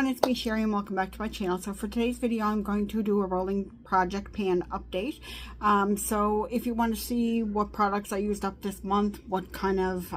everyone, it's me Sherry and welcome back to my channel. So for today's video I'm going to do a rolling project pan update. So if you want to see what products I used up this month, what kind of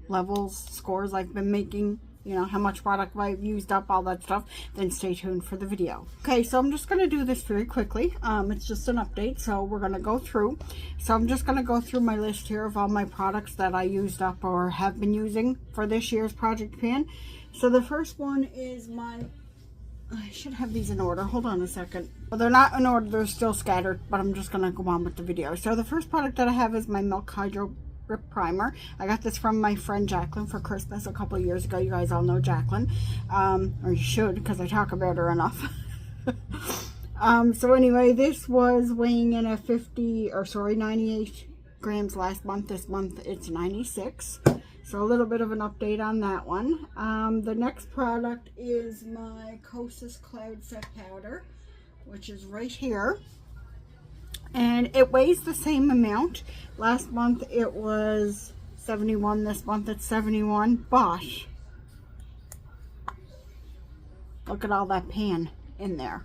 levels, scores I've been making, you know, how much product I've used up, all that stuff, then stay tuned for the video. Okay, so I'm just going to do this very quickly. It's just an update, so we're going to go through. So I'm just going to go through my list here of all my products that I used up or have been using for this year's project pan. So the first one is I should have these in order. Hold on a second. Well, they're not in order, they're still scattered, but I'm just going to go on with the video. So the first product that I have is my Milk Hydro Grip Primer. I got this from my friend Jacqueline for Christmas a couple of years ago. You guys all know Jacqueline, or you should, because I talk about her enough. So anyway, this was weighing in at 98 grams last month. This month it's 96. So a little bit of an update on that one. The next product is my KOSAS Cloud Set Powder, which is right here. And it weighs the same amount. Last month it was 71. This month it's 71. But look at all that pan in there.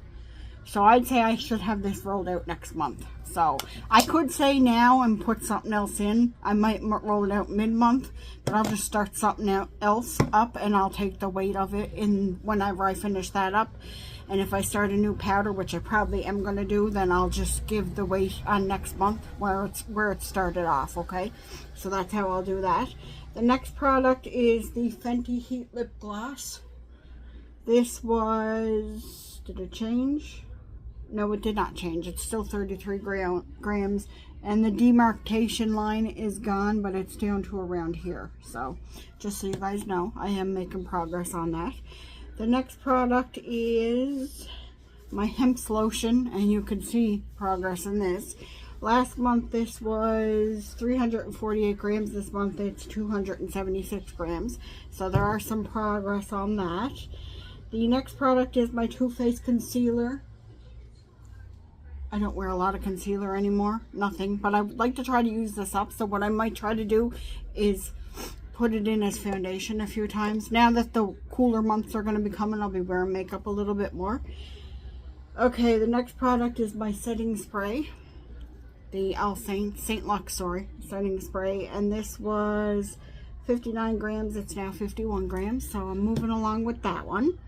So I'd say I should have this rolled out next month. So I could say now and put something else in. I might roll it out mid-month, but I'll just start something else up and I'll take the weight of it in whenever I finish that up. And if I start a new powder, which I probably am going to do, then I'll just give the weight on next month where it started off, okay? So that's how I'll do that. The next product is the FENTY Heat Lip Gloss. This was, did it change? No, it did not change. It's still 33 grams. And the demarcation line is gone, but it's down to around here. So, just so you guys know, I am making progress on that. The next product is my HEMPZ lotion, and you can see progress in this. Last month this was 348 grams. This month it's 276 grams. So there are some progress on that. The next product is my Too Faced concealer. I don't wear a lot of concealer anymore, nothing, but I would like to try to use this up. So what I might try to do is put it in as foundation a few times. Now that the cooler months are going to be coming, I'll be wearing makeup a little bit more. Okay, the next product is my setting spray. The St. Lux, setting spray. And this was 59 grams. It's now 51 grams. So I'm moving along with that one.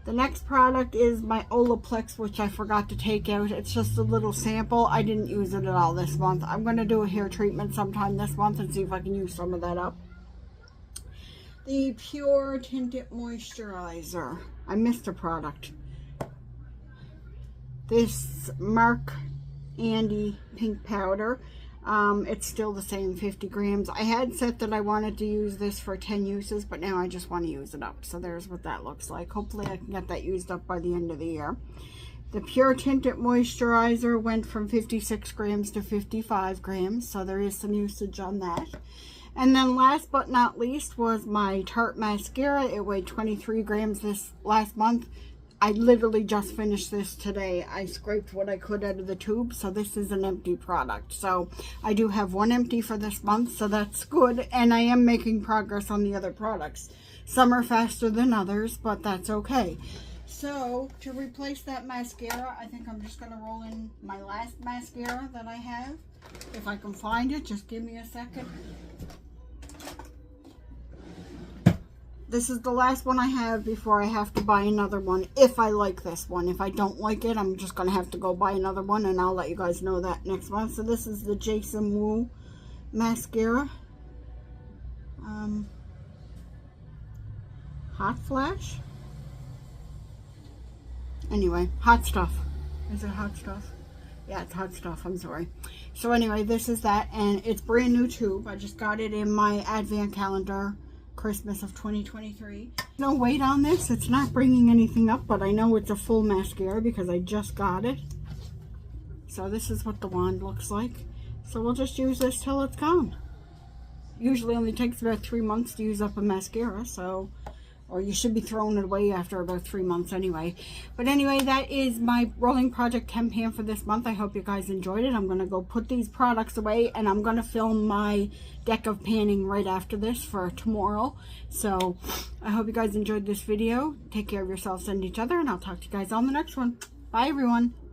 The next product is my Olaplex, which I forgot to take out. It's just a little sample. I didn't use it at all this month. I'm going to do a hair treatment sometime this month and see if I can use some of that up. The Pur Tinted Moisterizer. I missed a product. This Mack Andy Pink Powder. It's still the same 50 grams. I had said that I wanted to use this for 10 uses, but now I just want to use it up. So there's what that looks like. Hopefully I can get that used up by the end of the year. The Pur Tinted Moisterizer went from 56 grams to 55 grams. So there is some usage on that. And then last but not least was my Tarte Mascara. It weighed 23 grams this last month. I literally just finished this today. I scraped what I could out of the tube, so this is an empty product. So I do have one empty for this month, so that's good. And I am making progress on the other products. Some are faster than others, but that's okay. So to replace that mascara, I think I'm just going to roll in my last mascara that I have. If I can find it, just give me a second. This is the last one I have before I have to buy another one, if I like this one. If I don't like it, I'm just going to have to go buy another one, and I'll let you guys know that next month. So this is the Wu Mascara. Hot Flash? Anyway, hot stuff. Is it hot stuff? Yeah, it's hot stuff. I'm sorry. So anyway, this is that, and it's brand new tube. I just got it in my advent calendar. Christmas of 2023. No weight on this. It's not bringing anything up, but I know it's a full mascara because I just got it. So this is what the wand looks like. So we'll just use this till it's gone. Usually only takes about 3 months to use up a mascara, so, or you should be throwing it away after about 3 months anyway. But anyway, that is my Rolling Project 10 pan for this month. I hope you guys enjoyed it. I'm going to go put these products away, and I'm going to film my deck of panning right after this for tomorrow. So I hope you guys enjoyed this video. Take care of yourselves and each other, and I'll talk to you guys on the next one. Bye everyone.